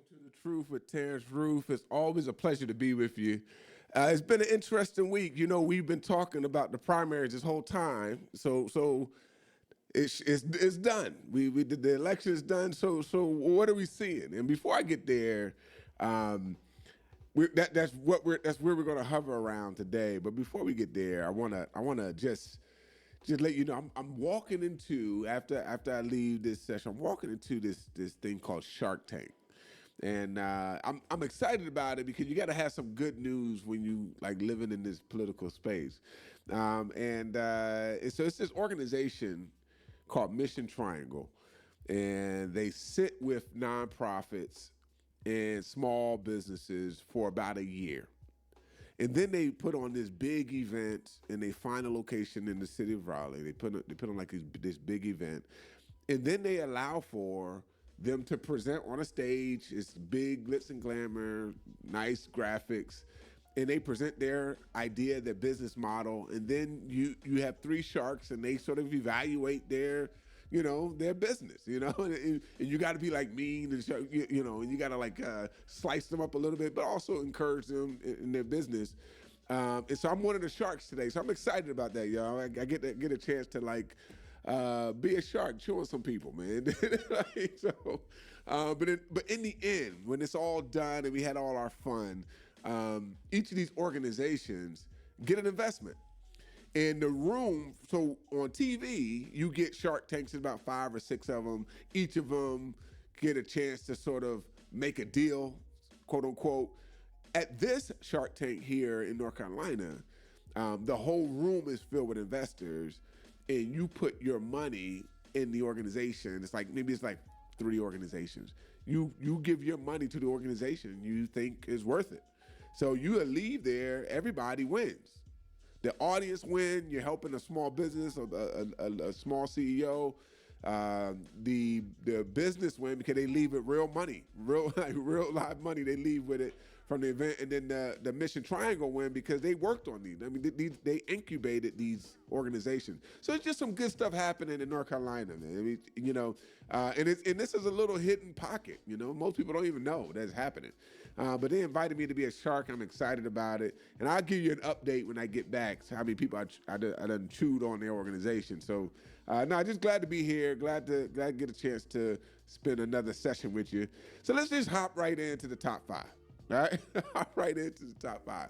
to the Truth with Terrance Ruth. It's always a pleasure to be with you. It's been an interesting week. You know, we've been talking about the primaries this whole time. So it's done. We did the election is done. So what are we seeing? And before I get there, that's where we're going to hover around today. But before we get there, I wanna just let you know, I'm walking into after I leave this session. I'm walking into this thing called Shark Tank, and I'm excited about it because you got to have some good news when you like living in this political space, so it's this organization called Mission Triangle, and they sit with nonprofits and small businesses for about a year. And then they put on this big event, and they find a location in the city of Raleigh. They put on like this big event, and then they allow for them to present on a stage. It's big glitz and glamour, nice graphics, and they present their idea, their business model, and then you have three sharks, and they sort of evaluate their business, and you got to be like mean and and you got to like slice them up a little bit, but also encourage them in their business. And so I'm one of the sharks today, so I'm excited about that, y'all. I get a chance to like be a shark, chewing some people, man. But in the end, when it's all done and we had all our fun, each of these organizations get an investment. In the room, so on TV, you get Shark Tanks, about 5 or 6 of them. Each of them get a chance to sort of make a deal, quote unquote. At this Shark Tank here in North Carolina, the whole room is filled with investors, and you put your money in the organization. It's like 3 organizations. You give your money to the organization you think is worth it. So you leave there, everybody wins. The audience win. You're helping a small business, a small CEO. The business win because they leave with real money, real live money. They leave with it from the event, and then the Mission Triangle win because they worked on these. I mean, they incubated these organizations. So it's just some good stuff happening in North Carolina, man. I mean, and this is a little hidden pocket. Most people don't even know that's happening. But they invited me to be a shark. I'm excited about it, and I'll give you an update when I get back. So how many people I done chewed on their organization. So just glad to be here. Glad to get a chance to spend another session with you. So let's just hop right into the top 5. All right, hop right into the top 5.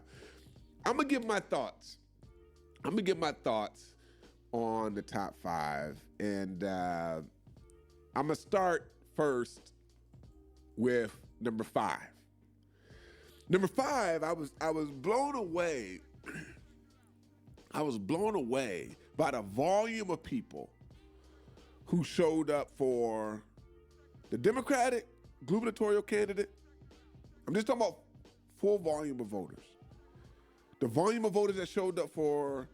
I'm gonna give my thoughts. On the top 5, and I'm gonna start first with number 5. Number 5, I was blown away. I was blown away by the volume of people who showed up for the Democratic gubernatorial candidate. I'm just talking about full volume of voters. The volume of voters that showed up for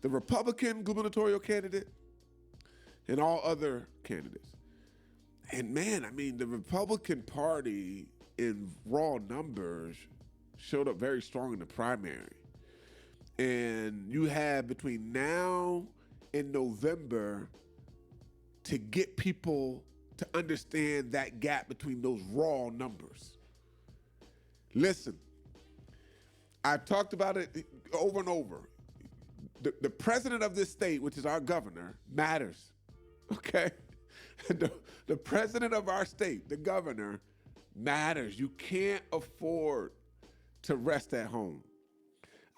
the Republican gubernatorial candidate and all other candidates. And man, I mean, the Republican Party in raw numbers showed up very strong in the primary. And you have between now and November to get people to understand that gap between those raw numbers. Listen, I've talked about it over and over. The president of this state, which is our governor, matters, okay? The president of our state, the governor, matters. You can't afford to rest at home.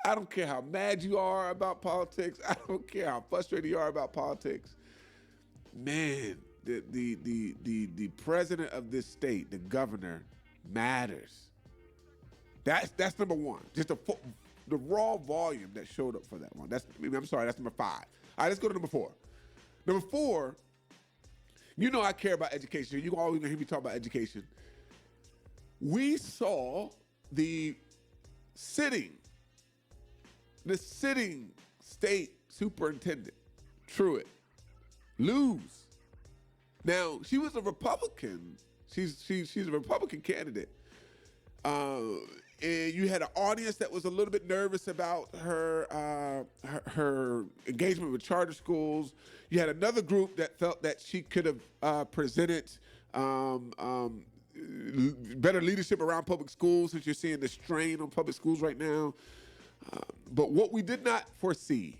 I don't care how mad you are about politics. I don't care how frustrated you are about politics. Man, the president of this state, the governor, matters. That's number 1. Just the raw volume that showed up for that one. That's number 5. All right, let's go to number 4. Number 4, I care about education. You always hear me talk about education. We saw the sitting state superintendent, Truitt, lose. Now, she was a Republican. She's a Republican candidate. And you had an audience that was a little bit nervous about her engagement with charter schools. You had another group that felt that she could have presented better leadership around public schools, since you're seeing the strain on public schools right now. But what we did not foresee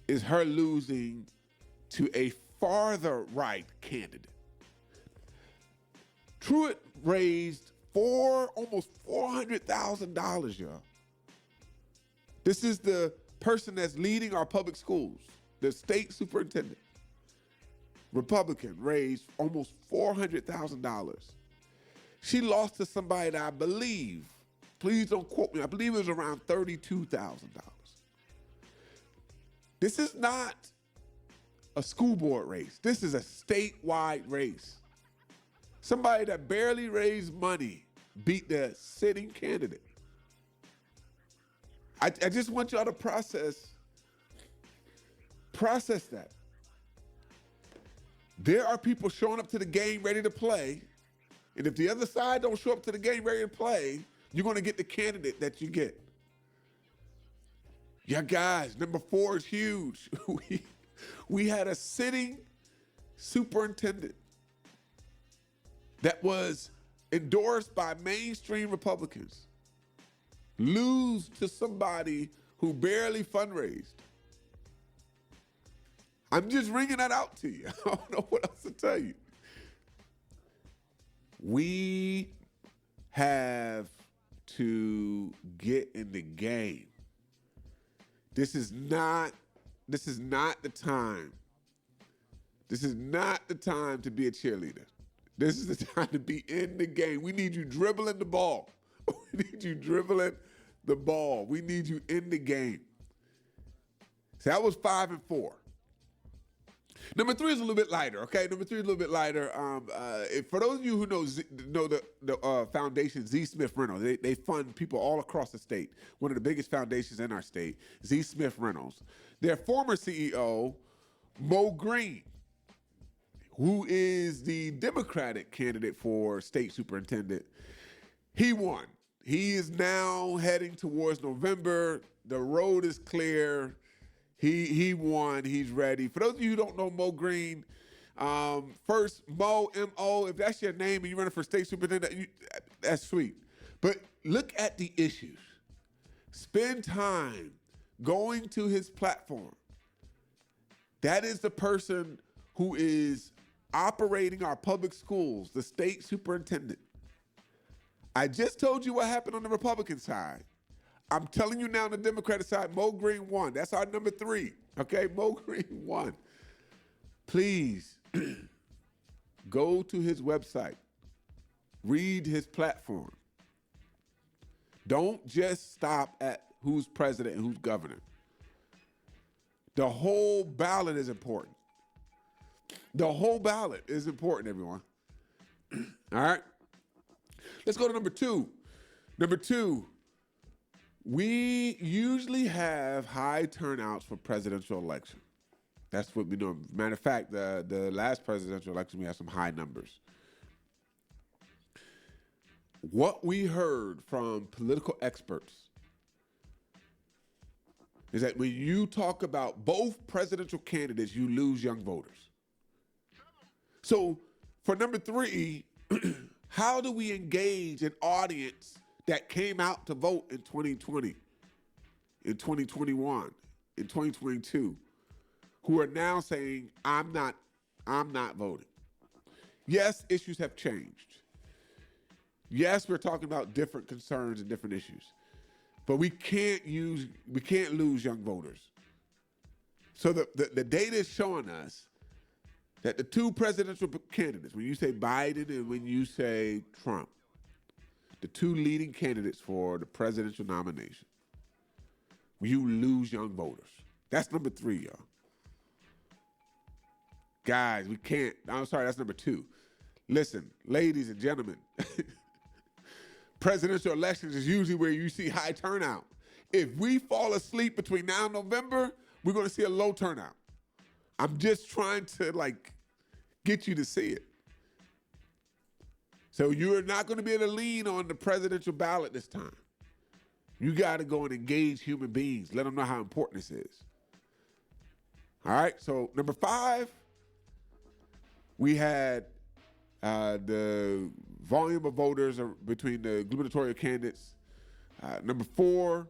is her losing to a farther right candidate. Truitt raised almost $400,000, y'all. This is the person that's leading our public schools, the state superintendent. Republican, raised almost $400,000. She lost to somebody that I believe, please don't quote me, I believe it was around $32,000. This is not a school board race. This is a statewide race. Somebody that barely raised money beat the sitting candidate. I just want y'all to process that. There are people showing up to the game ready to play, and if the other side don't show up to the game ready to play, you're going to get the candidate that you get. Yeah, guys, number 4 is huge. We had a sitting superintendent that was endorsed by mainstream Republicans lose to somebody who barely fundraised. I'm just ringing that out to you. I don't know what else to tell you. We have to get in the game. This is not the time. This is not the time to be a cheerleader. This is the time to be in the game. We need you dribbling the ball. We need you dribbling the ball. We need you in the game. So that was 5 and 4. Number 3 is a little bit lighter, okay? Number 3 is a little bit lighter. For those of you who know the foundation, Z. Smith Reynolds, they fund people all across the state. One of the biggest foundations in our state, Z. Smith Reynolds. Their former CEO, Mo Green, who is the Democratic candidate for state superintendent, he won. He is now heading towards November. The road is clear. He won. He's ready. For those of you who don't know Mo Green, first, Mo, M-O, if that's your name and you're running for state superintendent, that's sweet. But look at the issues. Spend time going to his platform. That is the person who is operating our public schools, the state superintendent. I just told you what happened on the Republican side. I'm telling you now on the Democratic side, Mo Green won. That's our number 3, okay? Mo Green won. Please go to his website. Read his platform. Don't just stop at who's president and who's governor. The whole ballot is important. The whole ballot is important, everyone. All right? Let's go to number 2. Number 2. We usually have high turnouts for presidential election. That's what we know. Matter of fact, the last presidential election, we had some high numbers. What we heard from political experts is that when you talk about both presidential candidates, you lose young voters. So for number 3, how do we engage an audience that came out to vote in 2020, in 2021, in 2022, who are now saying, I'm not voting? Yes, issues have changed. Yes, we're talking about different concerns and different issues, but we can't lose young voters. So the data is showing us that the 2 presidential candidates, when you say Biden and when you say Trump, the 2 leading candidates for the presidential nomination, you lose young voters. That's number 3, y'all. Guys, we can't. I'm sorry, that's number 2. Listen, ladies and gentlemen, presidential elections is usually where you see high turnout. If we fall asleep between now and November, we're going to see a low turnout. I'm just trying to get you to see it. So you're not going to be able to lean on the presidential ballot this time. You got to go and engage human beings. Let them know how important this is. All right, so number 5, we had the volume of voters between the gubernatorial candidates. Number 4,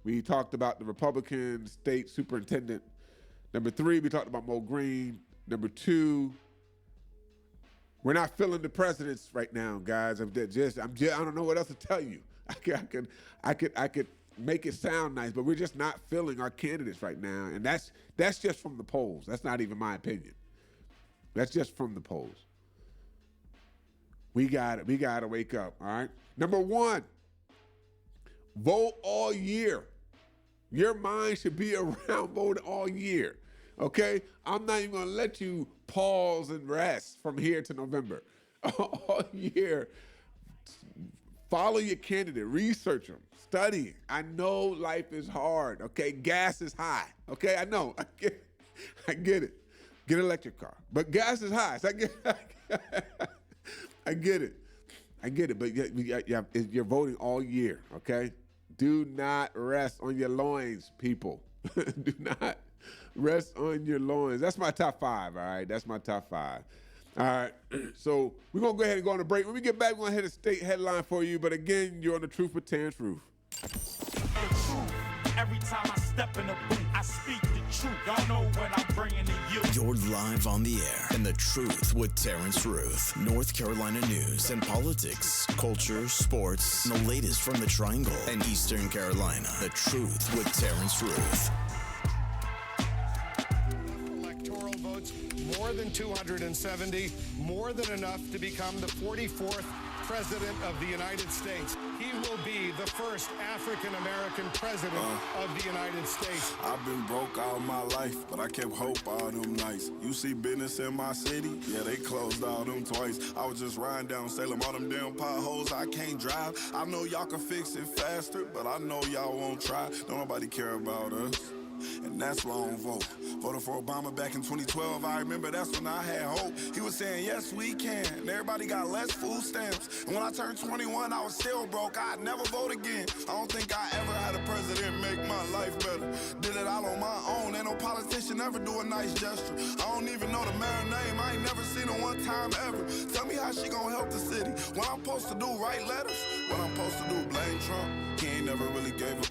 we talked about the Republican state superintendent. Number 3, we talked about Mo Green. Number 2, we're not filling the presidents right now, guys. I don't know what else to tell you. I could make it sound nice, but we're just not filling our candidates right now, and that's just from the polls. That's not even my opinion. That's just from the polls. We got to wake up. All right. Number 1, vote all year. Your mind should be around voting all year. Okay? I'm not even going to let you pause and rest from here to November. All year. Follow your candidate. Research them. Study. I know life is hard. Okay? Gas is high. Okay? I know. I get it. Get an electric car. But gas is high. So I get it. But you're voting all year. Okay? Do not rest on your loins, people. Do not rest on your loins. That's my top 5, all right? That's my top 5. All right, so we're going to go ahead and go on a break. When we get back, we're going to hit a state headline for you. But again, you're on The Truth with Terrance Ruth. Every time I step in the booth, I speak the truth. Y'all know what I'm bringing to you. You're live on the air in The Truth with Terrance Ruth. North Carolina news and politics, culture, sports, and the latest from the Triangle and Eastern Carolina. The Truth with Terrance Ruth. Electoral votes, more than 270, more than enough to become the 44th President of the United States. He will be the first African-American president of the United States. I've been broke all my life, but I kept hope all them nights. You see business in my city? Yeah, they closed all them twice. I was just riding down Salem, all them damn potholes I can't drive. I know y'all can fix it faster, but I know y'all won't try. Don't nobody care about us. And that's why I don't vote. Voted for Obama back in 2012. I remember that's when I had hope. He was saying, yes, we can. And everybody got less food stamps. And when I turned 21, I was still broke. I'd never vote again. I don't think I ever had a president make my life better. Did it all on my own. Ain't no politician ever do a nice gesture. I don't even know the mayor's name. I ain't never seen her one time ever. Tell me how she gonna help the city. What I'm supposed to do, write letters? What I'm supposed to do, blame Trump? He ain't never really gave it.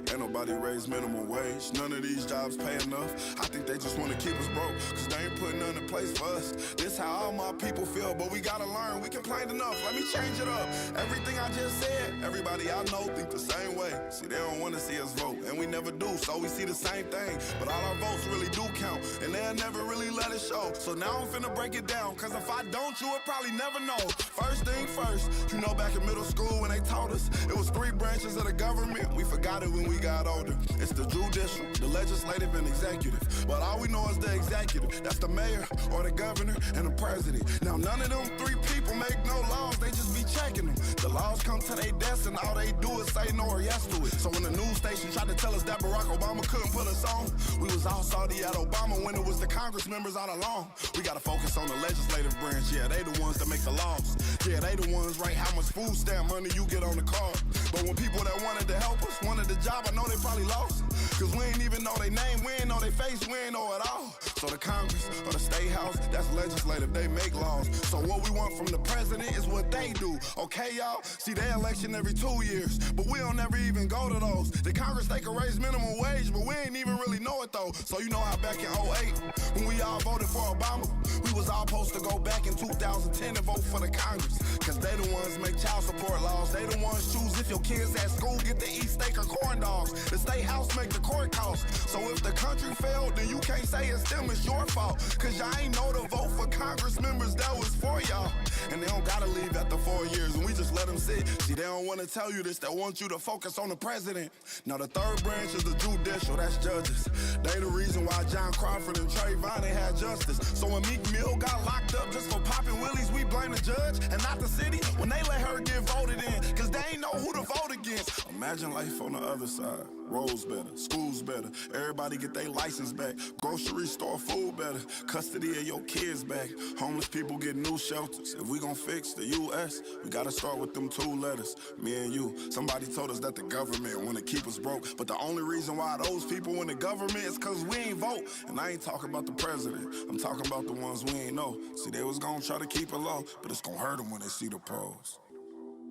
Ain't nobody raised minimum wage. None of these jobs pay enough. I think they just want to keep us broke, cause they ain't putting nothing in place for us. This how all my people feel, but we gotta learn. We complained enough, let me change it up. Everything I just said, everybody I know think the same way. See, they don't want to see us vote, and we never do, so we see the same thing. But all our votes really do count, and they'll never really let it show. So now I'm finna break it down, cause if I don't, you would probably never know. First thing first, you know back in middle school when they taught us, it was 3 branches of the government. We forgot it when we got older. It's the judicial, the legislative, and executive. But all we know is the executive. That's the mayor or the governor and the president. Now none of them 3 people make no laws, they just be checking them. The laws come to their desk and all they do is say no or yes to it. So when the news station tried to tell us that Barack Obama couldn't put us on, we was all salty at Obama when it was the Congress members all along. We gotta focus on the legislative branch. Yeah, they the ones that make the laws. Yeah, they the ones write how much food stamp money you get on the card. But when people that wanted to help us wanted the job, I know they probably lost. Cause we ain't even know their name, we ain't know their face, we ain't know it all. So the Congress or the State House, that's legislative, they make laws. So what we want from the president is what they do. Okay, y'all? See, they election every 2 years, but we don't ever even go to those. The Congress, they can raise minimum wage, but we ain't even really know it though. So you know how back in 08, when we all voted for Obama, we was all supposed to go back in 2010 and vote for the Congress. Cause they the ones make child support laws. They the ones choose if your kids at school get to eat steak or corn dogs. The State House make the court costs. So if the country failed, then you can't say it's them, it's your fault. Cause y'all ain't know to vote for Congress members that was for y'all. And they don't gotta leave after 4 years, and we just let them sit. See, they don't wanna tell you this, they want you to focus on the president. Now the third branch is the judicial, that's judges. They the reason why John Crawford and Trayvon ain't had justice. So when Meek Mill got locked up just for popping willies, we blame the judge and not the city when they let her get voted in. Cause they ain't know who to vote against. Imagine life on the other side. Roads better, schools better, everybody get their license back. Grocery store food better, custody of your kids back. Homeless people get new shelters. If we gon' fix the U.S., we gotta start with them 2 letters. Me and you, somebody told us that the government wanna keep us broke, but the only reason why those people in the government is cause we ain't vote. And I ain't talking about the president, I'm talking about the ones we ain't know. See, they was gonna try to keep it low, but it's gonna hurt them when they see the pros.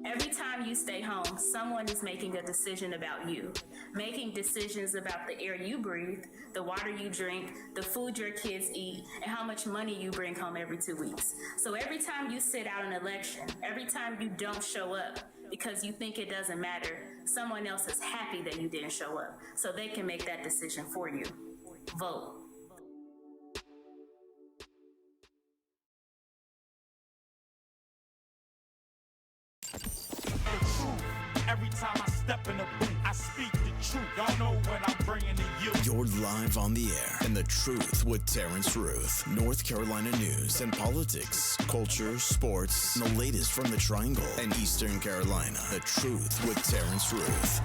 Every time you stay home, someone is making a decision about you, making decisions about the air you breathe, the water you drink, the food your kids eat, and how much money you bring home every 2 weeks. So every time you sit out an election, every time you don't show up because you think it doesn't matter, someone else is happy that you didn't show up, so they can make that decision for you. Vote. Every time I step in the booth, I speak the truth. Y'all know what I'm bringing to you. You're live on the air in The Truth with Terrance Ruth. North Carolina news and politics, culture, sports, and the latest from the Triangle and Eastern Carolina. The Truth with Terrance Ruth.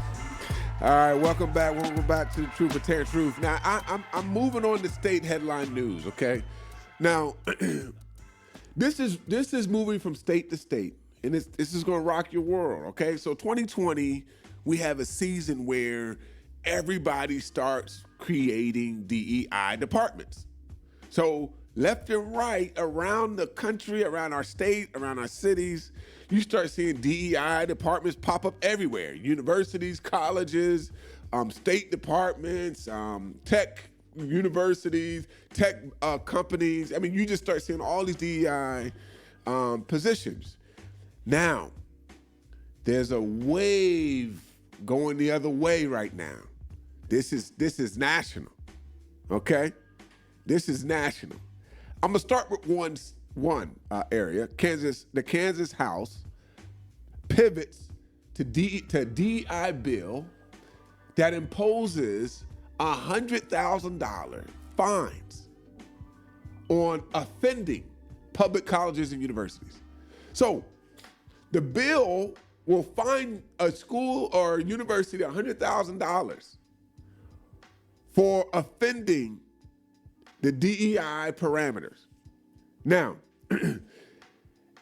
All right, welcome back. Welcome back to The Truth with Terrance Ruth. Now, I'm moving on to state headline news, okay? Now, this is moving from state to state. And this is going to rock your world, okay? So 2020, we have a season where everybody starts creating DEI departments. So left and right around the country, around our state, around our cities, you start seeing DEI departments pop up everywhere. Universities, colleges, state departments, tech universities, tech companies. I mean, you just start seeing all these DEI positions. Now, there's a wave going the other way right now. This is national, okay? This is national. I'm gonna start with one area. The Kansas House pivots to DEI bill that imposes $100,000 fines on offending public colleges and universities. So, the bill will fine a school or a university $100,000 for offending the DEI parameters. Now,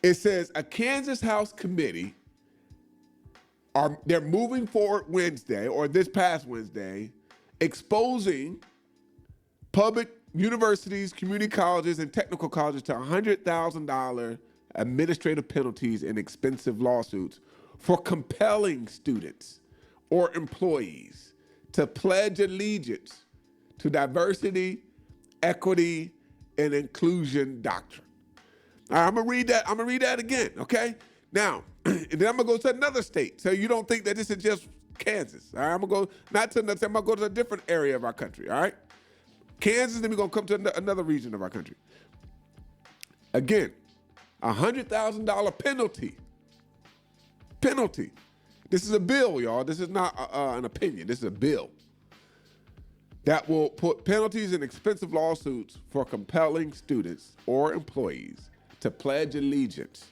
it says a Kansas House committee, they're moving forward Wednesday, or this past Wednesday, exposing public universities, community colleges, and technical colleges to $100,000 administrative penalties and expensive lawsuits for compelling students or employees to pledge allegiance to diversity, equity, and inclusion doctrine. All right, I'm gonna read that again, okay? Now, and then I'm gonna go to another state, so you don't think that this is just Kansas. All right, I'm gonna go not to another state, I'm gonna go to a different area of our country, all right? Kansas, then we're gonna come to another region of our country. Again, $100,000 penalty. Penalty. This is a bill, y'all. This is not an opinion. This is a bill that will put penalties and expensive lawsuits for compelling students or employees to pledge allegiance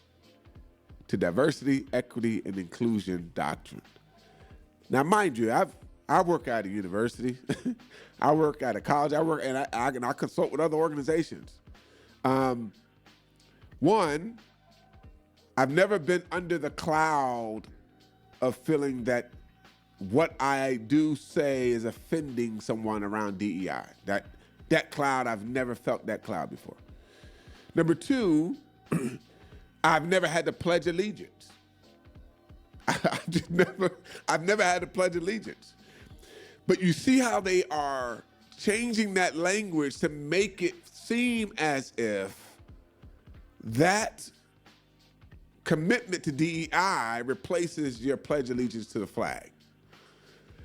to diversity, equity, and inclusion doctrine. Now, mind you, I work at a university. I work at a college. I consult with other organizations. One, I've never been under the cloud of feeling that what I do say is offending someone around DEI. That cloud, I've never felt that cloud before. Number two, I've never had to pledge allegiance. I've never had to pledge allegiance. But you see how they are changing that language to make it seem as if that commitment to DEI replaces your pledge allegiance to the flag.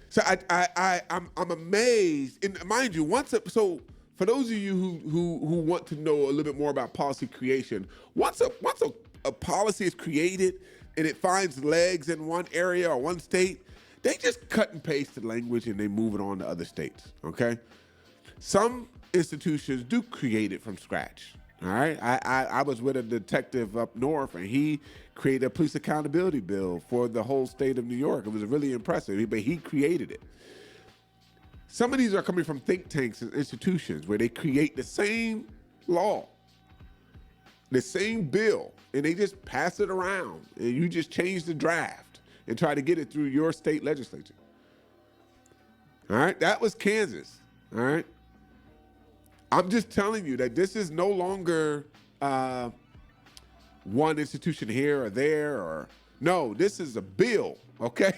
So I'm amazed. And mind you, so for those of you who want to know a little bit more about policy creation, once a policy is created and it finds legs in one area or one state, they just cut and paste the language and they move it on to other states, okay? Some institutions do create it from scratch. All right, I was with a detective up north, and he created a police accountability bill for the whole state of New York. It was really impressive, but he created it. Some of these are coming from think tanks and institutions where they create the same law, the same bill, and they just pass it around, and you just change the draft and try to get it through your state legislature. All right, that was Kansas. All right. I'm just telling you that this is no longer one institution here or there, or no, this is a bill, okay?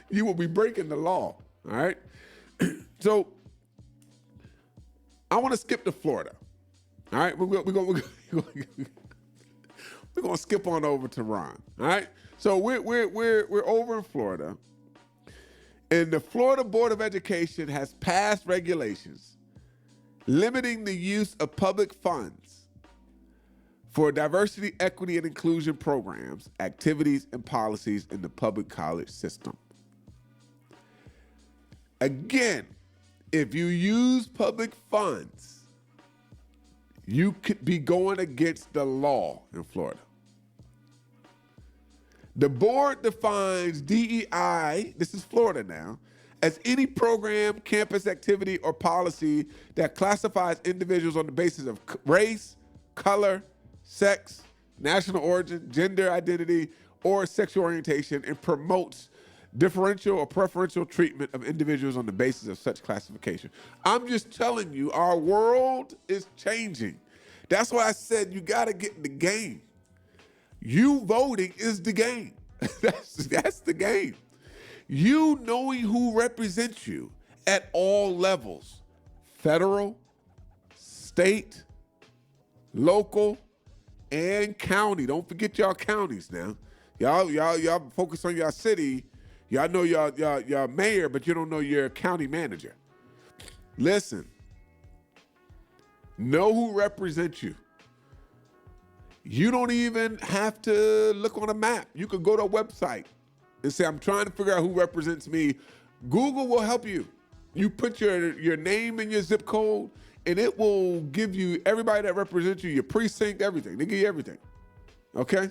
You will be breaking the law, all right? So I want to skip to Florida, all right? We're going to skip on over to Ron, all right? So we're over in Florida, and the Florida Board of Education has passed regulations limiting the use of public funds for diversity, equity, and inclusion programs, activities, and policies in the public college system. Again, if you use public funds, you could be going against the law in Florida. The board defines DEI, this is Florida now, as any program, campus activity, or policy that classifies individuals on the basis of race, color, sex, national origin, gender identity, or sexual orientation, and promotes differential or preferential treatment of individuals on the basis of such classification. I'm just telling you, our world is changing. That's why I said you got to get in the game. You voting is the game. That's the game. You knowing who represents you at all levels, federal, state, local, and county. Don't forget y'all counties now. Y'all focus on your city. Y'all know y'all mayor, but you don't know your county manager. Listen, know who represents you. You don't even have to look on a map. You could go to a website and say, I'm trying to figure out who represents me. Google will help you. You put your name and your zip code, and it will give you everybody that represents you, your precinct, everything. They give you everything, okay?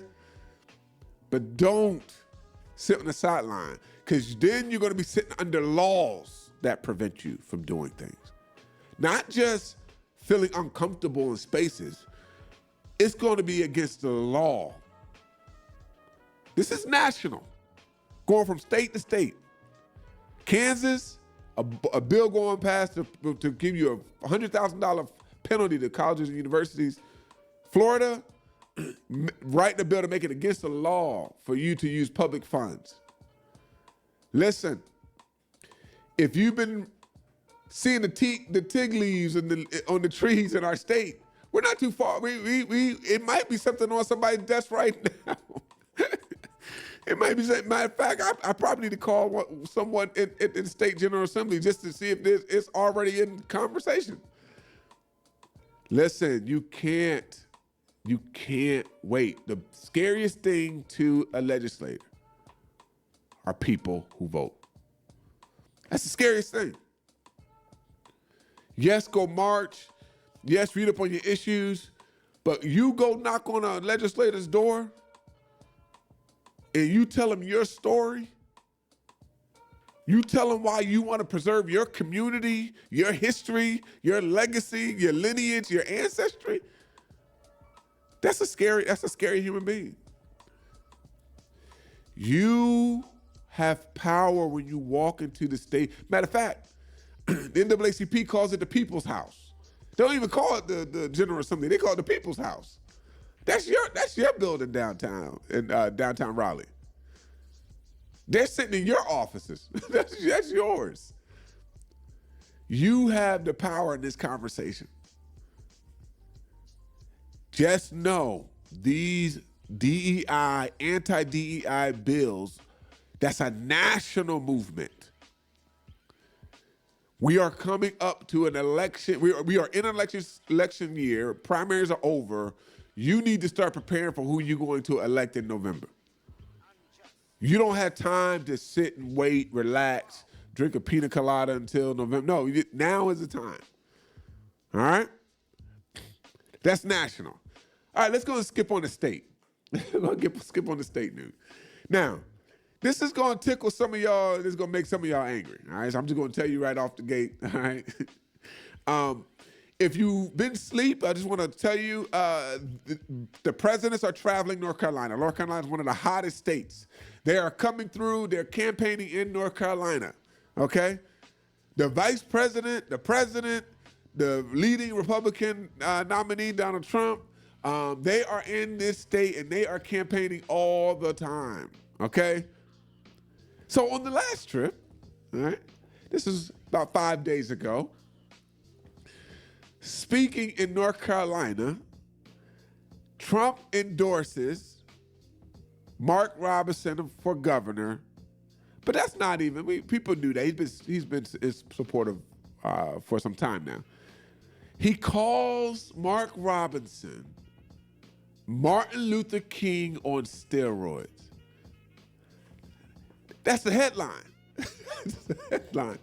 But don't sit on the sideline, because then you're going to be sitting under laws that prevent you from doing things. Not just feeling uncomfortable in spaces. It's going to be against the law. This is national, going from state to state. Kansas, a bill going past to give you a $100,000 penalty to colleges and universities. Florida, writing a bill to make it against the law for you to use public funds. Listen, if you've been seeing the tig leaves on the trees in our state, we're not too far. It might be something on somebody's desk right now. It might be, matter of fact, I probably need to call someone in the State General Assembly just to see if it's already in conversation. Listen, you can't wait. The scariest thing to a legislator are people who vote. That's the scariest thing. Yes, go march. Yes, read up on your issues. But you go knock on a legislator's door and you tell them your story. You tell them why you want to preserve your community, your history, your legacy, your lineage, your ancestry. That's a scary human being. You have power when you walk into the state. Matter of fact, the NAACP calls it the People's House. They don't even call it the General Assembly. They call it the People's House. That's your building downtown in downtown Raleigh. They're sitting in your offices. That's yours. You have the power in this conversation. Just know these DEI, anti-DEI bills, that's a national movement. We are coming up to an election. We are in an election year. Primaries are over. You need to start preparing for who you're going to elect in November. You don't have time to sit and wait, relax, drink a pina colada until November. No, now is the time. All right? That's national. All right, let's go and skip on the state. Skip on the state news. Now, this is going to tickle some of y'all. This is going to make some of y'all angry. All right, so I'm just going to tell you right off the gate. All right. If you've been asleep, I just want to tell you the presidents are traveling North Carolina. North Carolina is one of the hottest states. They are coming through. They're campaigning in North Carolina. Okay. The vice president, the president, the leading Republican nominee, Donald Trump, they are in this state and they are campaigning all the time, okay? So on the last trip, all right, this is about 5 days ago, speaking in North Carolina, Trump endorses Mark Robinson for governor, but that's not even, people knew that. He's been supportive for some time now. He calls Mark Robinson Martin Luther King on steroids. That's the headline. That's the headline.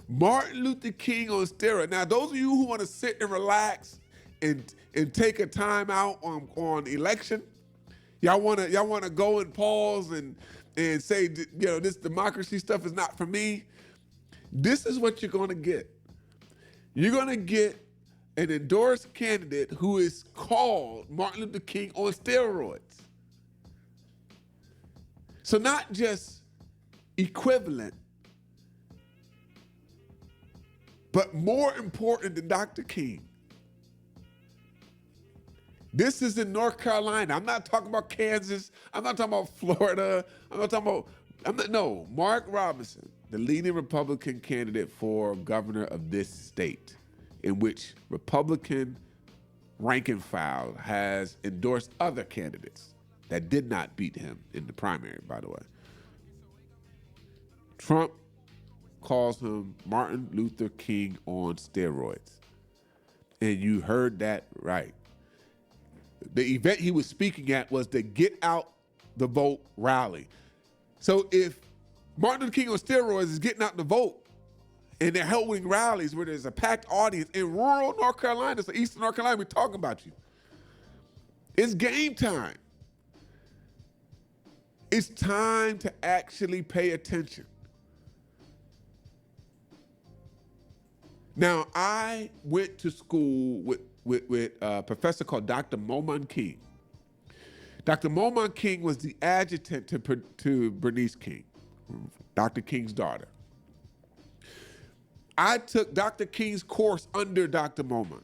Martin Luther King on steroids. Now, those of you who want to sit and relax and take a time out on election, y'all want to go and pause and say, this democracy stuff is not for me. This is what you're going to get. You're going to get an endorsed candidate who is called Martin Luther King on steroids. So not just equivalent, but more important than Dr. King. This is in North Carolina. I'm not talking about Kansas. I'm not talking about Florida. No, Mark Robinson, the leading Republican candidate for governor of this state, in which Republican rank and file has endorsed other candidates that did not beat him in the primary, by the way. Trump calls him Martin Luther King on steroids. And you heard that right. The event he was speaking at was the Get Out the Vote rally. So if Martin Luther King on steroids is getting out the vote, and they're holding rallies where there's a packed audience in rural North Carolina, so Eastern North Carolina, we're talking about you. It's game time. It's time to actually pay attention. Now, I went to school with a professor called Dr. Momon King. Dr. Momon King was the adjutant to Bernice King, Dr. King's daughter. I took Dr. King's course under Dr. Momon.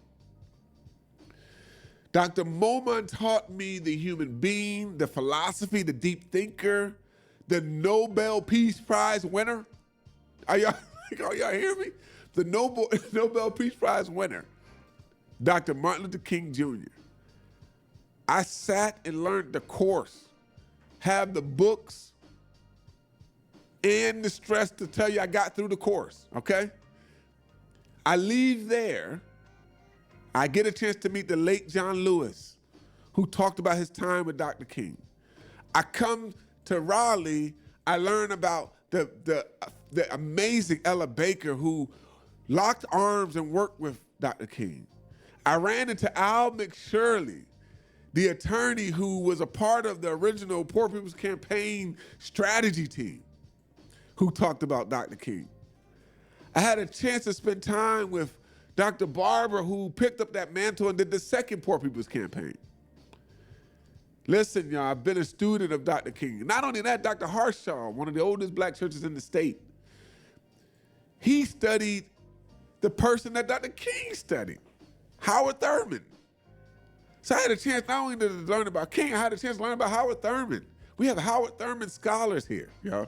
Dr. Momon taught me the human being, the philosophy, the deep thinker, the Nobel Peace Prize winner. Are y'all hear me? The Nobel Peace Prize winner, Dr. Martin Luther King Jr. I sat and learned the course, have the books, and the stress to tell you I got through the course, okay? I leave there, I get a chance to meet the late John Lewis, who talked about his time with Dr. King. I come to Raleigh, I learn about the amazing Ella Baker, who locked arms and worked with Dr. King. I ran into Al McShirley, the attorney who was a part of the original Poor People's Campaign strategy team, who talked about Dr. King. I had a chance to spend time with Dr. Barber, who picked up that mantle and did the second Poor People's Campaign. Listen, y'all, I've been a student of Dr. King. Not only that, Dr. Harshaw, one of the oldest black churches in the state, he studied the person that Dr. King studied, Howard Thurman. So I had a chance not only to learn about King, I had a chance to learn about Howard Thurman. We have Howard Thurman scholars here, y'all.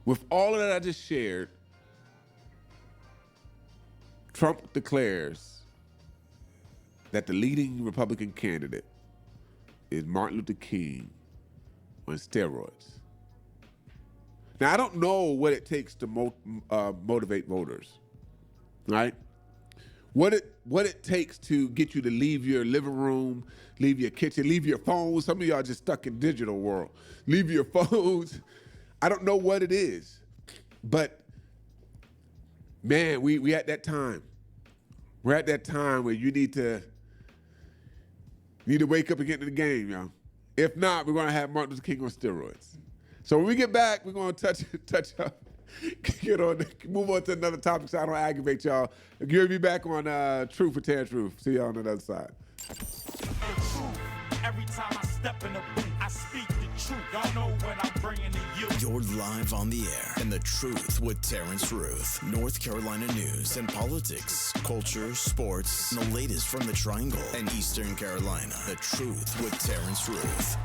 With all of that I just shared, Trump declares that the leading Republican candidate is Martin Luther King on steroids. Now, I don't know what it takes to motivate voters, right? What it takes to get you to leave your living room, leave your kitchen, leave your phone. Some of y'all just stuck in digital world. Leave your phones. I don't know what it is, but man, we at that time. We're at that time where you need to wake up and get into the game, y'all. If not, we're gonna have Martin Luther King on steroids. So when we get back, we're gonna touch up, move on to another topic so I don't aggravate y'all. You'll be back on Truth with Terrance Ruth. See y'all on the other side. Every time I step in the booth, I speak the truth. Y'all know what I'm bringing to you. You're live on the air in The Truth with Terrance Ruth. North Carolina news and politics, culture, sports, and the latest from the Triangle and Eastern Carolina. The Truth with Terrance Ruth.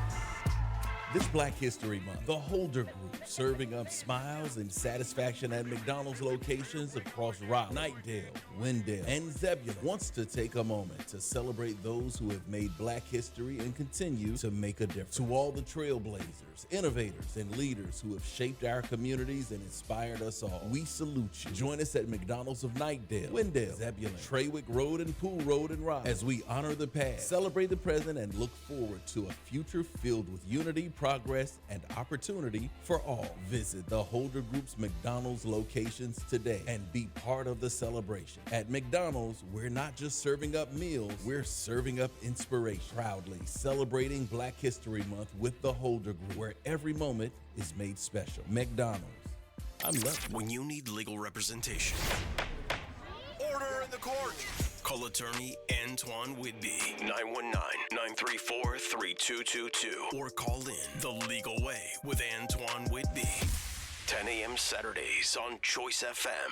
This Black History Month, the Holder Group, serving up smiles and satisfaction at McDonald's locations across Raleigh, Knightdale, Wendell, and Zebulon, wants to take a moment to celebrate those who have made Black history and continue to make a difference. To all the trailblazers, innovators, and leaders who have shaped our communities and inspired us all, we salute you. Join us at McDonald's of Knightdale, Wendell, Zebulon, Trawick Road, and Pool Road in Raleigh as we honor the past, celebrate the present, and look forward to a future filled with unity, progress, and opportunity for all. Visit the Holder Group's McDonald's locations today and be part of the celebration. At McDonald's, we're not just serving up meals, we're serving up inspiration. Proudly celebrating Black History Month with the Holder Group, where every moment is made special. McDonald's. I'm loving it. When you need legal representation, order in the court. Call attorney Antoine Whitby, 919-934-3222. Or call in The Legal Way with Antoine Whitby. 10 a.m. Saturdays on Choice FM.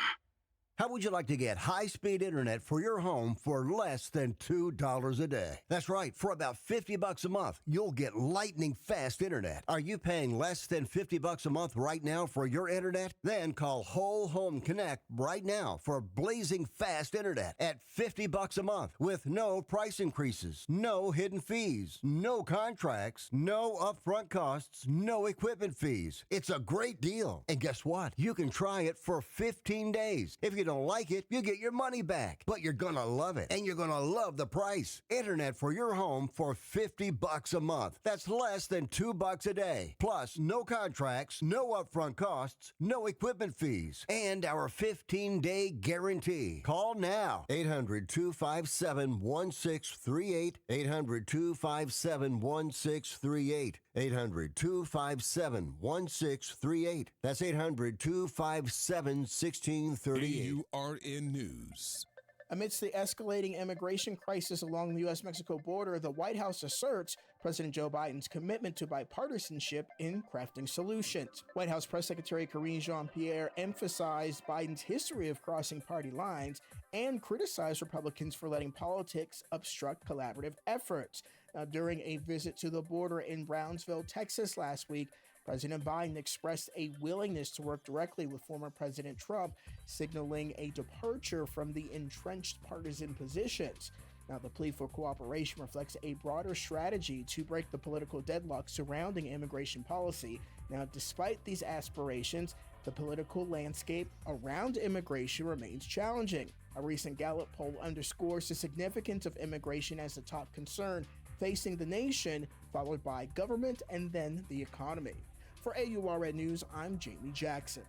How would you like to get high-speed internet for your home for less than $2 a day? That's right. For about $50 a month, you'll get lightning-fast internet. Are you paying less than $50 a month right now for your internet? Then call Whole Home Connect right now for blazing fast internet at $50 a month with no price increases, no hidden fees, no contracts, no upfront costs, no equipment fees. It's a great deal. And guess what? You can try it for 15 days. If you don't like it, you get your money back. But you're gonna love it, and you're gonna love the price. Internet for your home for $50 a month. That's less than $2 a day. Plus, no contracts, no upfront costs, no equipment fees, and our 15-day guarantee. Call now. 800-257-1638. 800-257-1638. 800-257-1638. That's 800-257-1638. AURN News. Amidst the escalating immigration crisis along the U.S.-Mexico border, the White House asserts President Joe Biden's commitment to bipartisanship in crafting solutions. White House Press Secretary Karine Jean-Pierre emphasized Biden's history of crossing party lines and criticized Republicans for letting politics obstruct collaborative efforts. Now, during a visit to the border in Brownsville, Texas last week, President Biden expressed a willingness to work directly with former President Trump, signaling a departure from the entrenched partisan positions. Now, the plea for cooperation reflects a broader strategy to break the political deadlock surrounding immigration policy. Now, despite these aspirations, the political landscape around immigration remains challenging. A recent Gallup poll underscores the significance of immigration as the top concern facing the nation, followed by government and then the economy. For AURN News, I'm Jamie Jackson.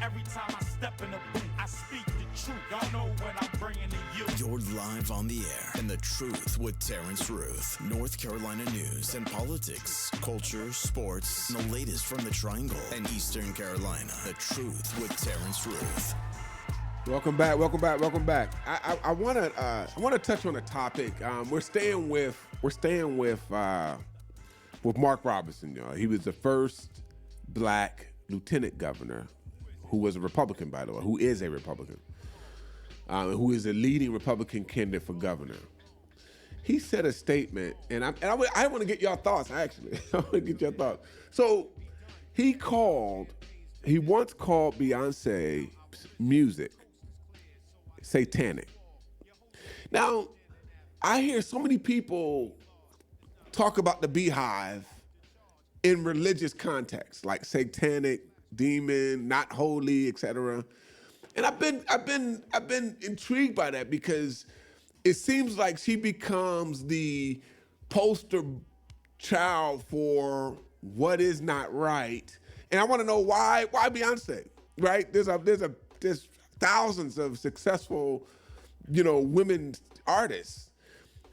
Every time I step in the booth, I speak the truth. Y'all know what I'm bringing to you. You're live on the air in The Truth with Terrance Ruth. North Carolina news and politics, culture, sports, and the latest from the Triangle and Eastern Carolina. The Truth with Terrance Ruth. Welcome back. I want to touch on a topic. We're staying with Mark Robinson. He was the first black lieutenant governor who was a Republican, by the way, who is a Republican, who is a leading Republican candidate for governor. He said a statement, and I want to get your thoughts. Actually, I want to get your thoughts. So he once called Beyonce's music satanic. Now, I hear so many people talk about the Beehive in religious context, like satanic, demon, not holy, etc. And I've been intrigued by that because it seems like she becomes the poster child for what is not right. And I want to know why Beyonce, right? There's thousands of successful, women artists.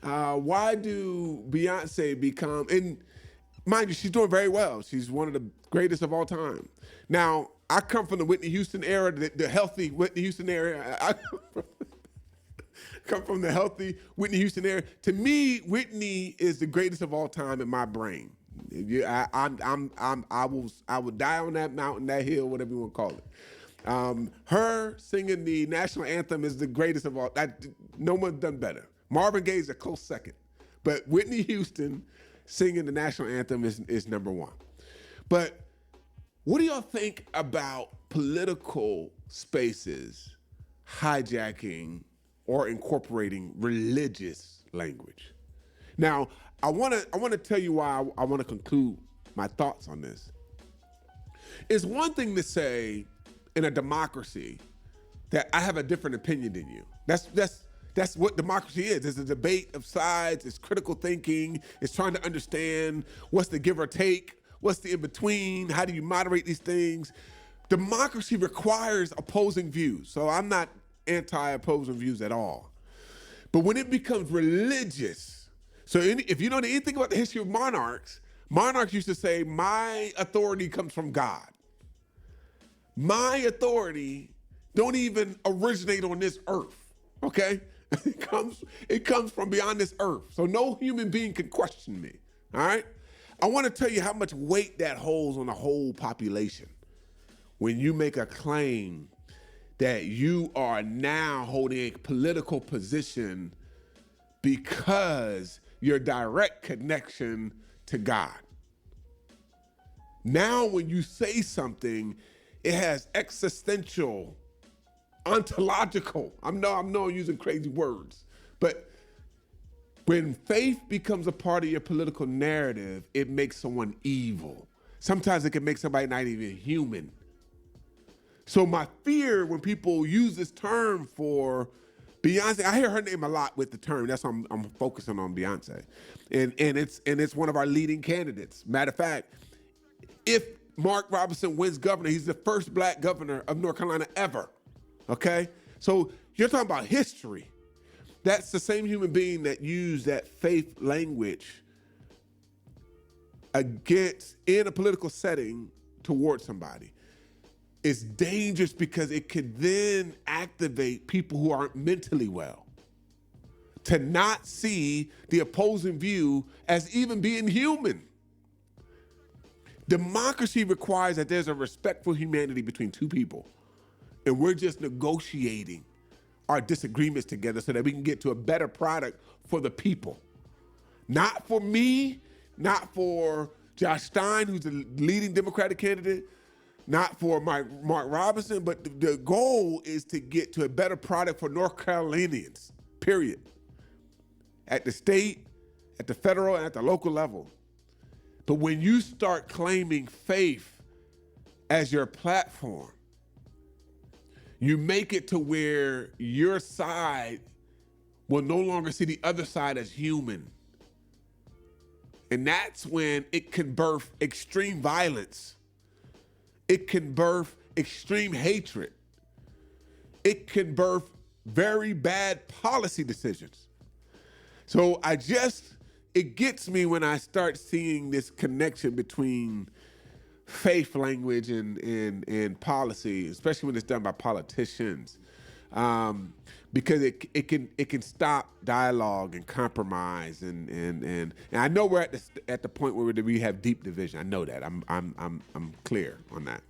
Why do Beyonce become, and mind you, she's doing very well. She's one of the greatest of all time. Now, I come from the Whitney Houston era, the healthy Whitney Houston era. I come from the healthy Whitney Houston era. To me, Whitney is the greatest of all time in my brain. I will die on that mountain, that hill, whatever you want to call it. Her singing the national anthem is the greatest of all. No one's done better. Marvin Gaye is a close second, but Whitney Houston singing the national anthem is number one. But what do y'all think about political spaces hijacking or incorporating religious language? Now, I want to tell you why I want to conclude my thoughts on this. It's one thing to say in a democracy that I have a different opinion than you. That's what democracy is. It's a debate of sides. It's critical thinking. It's trying to understand what's the give or take, what's the in between, how do you moderate these things. Democracy requires opposing views. So I'm not anti-opposing views at all. But when it becomes religious, so if you know anything about the history of monarchs used to say, my authority comes from God. My authority don't even originate on this earth, okay? It comes from beyond this earth. So no human being can question me, all right? I want to tell you how much weight that holds on the whole population. When you make a claim that you are now holding a political position because your direct connection to God. Now when you say something, it has existential, ontological, I know I'm using crazy words, but when faith becomes a part of your political narrative, it makes someone evil. Sometimes it can make somebody not even human. So my fear when people use this term for Beyonce, I hear her name a lot with the term. That's why I'm focusing on Beyonce. And it's one of our leading candidates. Matter of fact, if Mark Robinson wins governor, he's the first black governor of North Carolina ever. Okay? So you're talking about history. That's the same human being that used that faith language against, in a political setting, towards somebody. It's dangerous because it could then activate people who aren't mentally well to not see the opposing view as even being human. Democracy requires that there's a respectful humanity between two people, and we're just negotiating our disagreements together so that we can get to a better product for the people. Not for me, not for Josh Stein, who's the leading Democratic candidate, not for Mark Robinson, but the goal is to get to a better product for North Carolinians, period. At the state, at the federal, and at the local level. But when you start claiming faith as your platform, you make it to where your side will no longer see the other side as human. And that's when it can birth extreme violence. It can birth extreme hatred. It can birth very bad policy decisions. So it gets me when I start seeing this connection between faith language and policy, especially when it's done by politicians, because it can stop dialogue and compromise and I know we're at the point where we have deep division. I know that. I'm clear on that.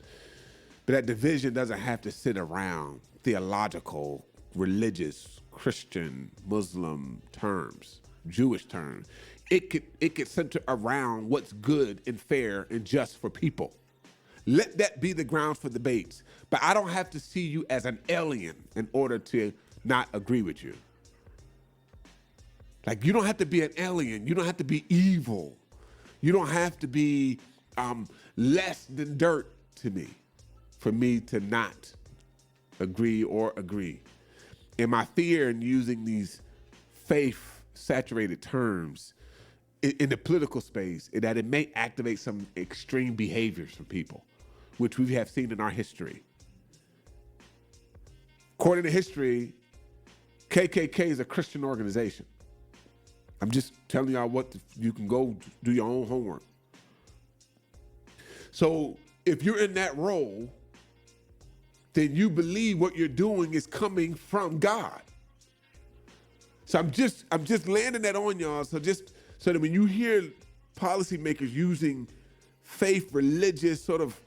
But that division doesn't have to sit around theological, religious, Christian, Muslim terms, Jewish terms. It could center around what's good and fair and just for people. Let that be the ground for debates. But I don't have to see you as an alien in order to not agree with you. Like, you don't have to be an alien. You don't have to be evil. You don't have to be less than dirt to me for me to not agree or agree. And my fear in using these faith-saturated terms in the political space is that it may activate some extreme behaviors from people, which we have seen in our history. According to history, KKK is a Christian organization. I'm just telling y'all you can go do your own homework. So if you're in that role, then you believe what you're doing is coming from God. So I'm just landing that on y'all. So that when you hear policymakers using faith, religious, sort of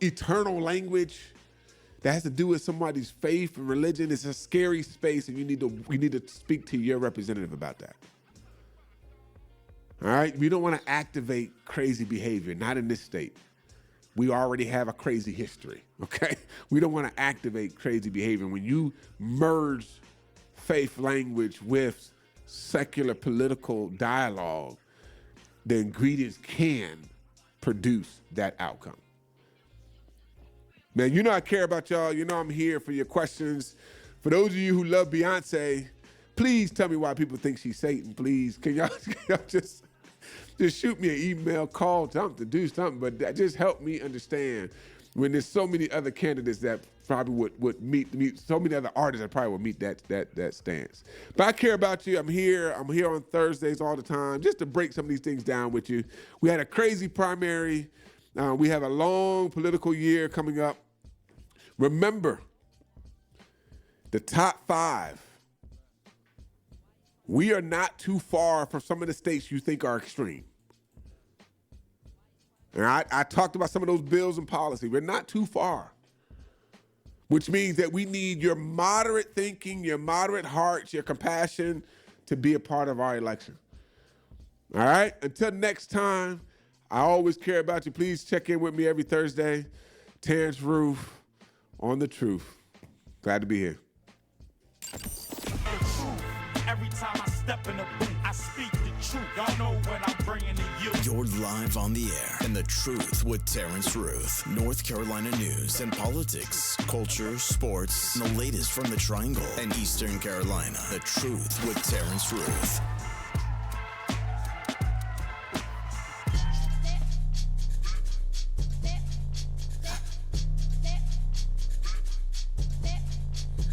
eternal language that has to do with somebody's faith and religion. It's a scary space, and we need to speak to your representative about that. All right? We don't want to activate crazy behavior, not in this state. We already have a crazy history, okay? We don't want to activate crazy behavior. When you merge faith language with secular political dialogue, the ingredients can produce that outcome. Man, you know I care about y'all. You know I'm here for your questions. For those of you who love Beyonce, please tell me why people think she's Satan, please. Can y'all just shoot me an email, call, something, do something, but that just help me understand when there's so many other candidates that probably would meet so many other artists that probably would meet that stance. But I care about you. I'm here on Thursdays all the time just to break some of these things down with you. We had a crazy primary. We have a long political year coming up. Remember, the top 5. We are not too far from some of the states you think are extreme. And I talked about some of those bills and policy. We're not too far, which means that we need your moderate thinking, your moderate hearts, your compassion to be a part of our election. All right? Until next time, I always care about you. Please check in with me every Thursday. Terrance Ruth on The Truth. Glad to be here. Every time I step in the booth, I speak the truth. Y'all know what I'm bringing to you. You're live on the air in The Truth with Terrance Ruth. North Carolina news and politics, culture, sports, and the latest from the Triangle and Eastern Carolina. The Truth with Terrance Ruth.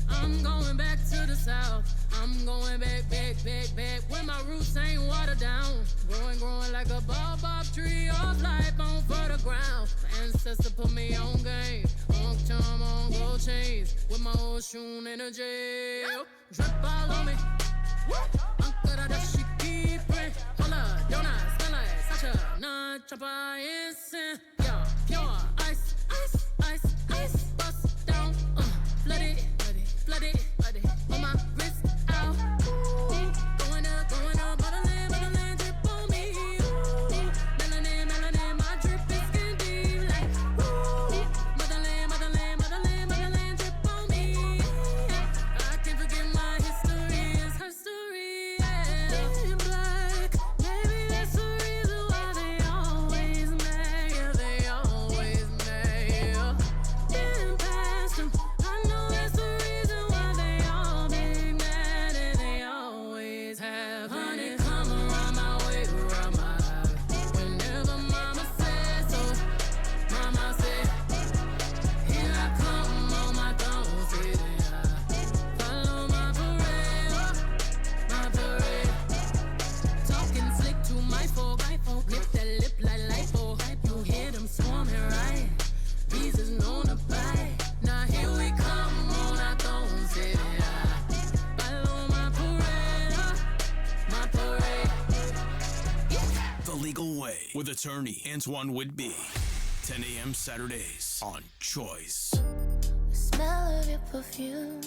I'm going back to the South. I'm going back, where my roots ain't watered down. Growing like a baobab tree of life on fertile ground. My ancestors put me on game, on charm, on gold chains, with my old shoon energy. Drip all on me. Uncle da she keep it. Hola, donuts, smell like such a non-chopper instant. Yeah, pure ice, bust down, flood it, on my wrist out. Going up, motherland, drip on me. Melanin, my drip is skin deep like. Motherland, drip on me. I can't forget my history, it's her story. Yeah. In black, maybe that's the reason why they always mad. Yeah, they always mad. Yeah. Getting past them, I know that's the reason why they all be mad, and they always have honey come around my way, around my eye. Whenever mama says so, mama said, here I come on my throne, sitting high. Follow my parade. Talking slick to my folk, nip that lip like lipo. You hear them swarming, right? Bees is known to bite. Now here we come on our throne, sitting high. Follow my parade. The Legal Way with attorney Antoine Whitby. 10 a.m. Saturdays on Choice. The smell of your perfume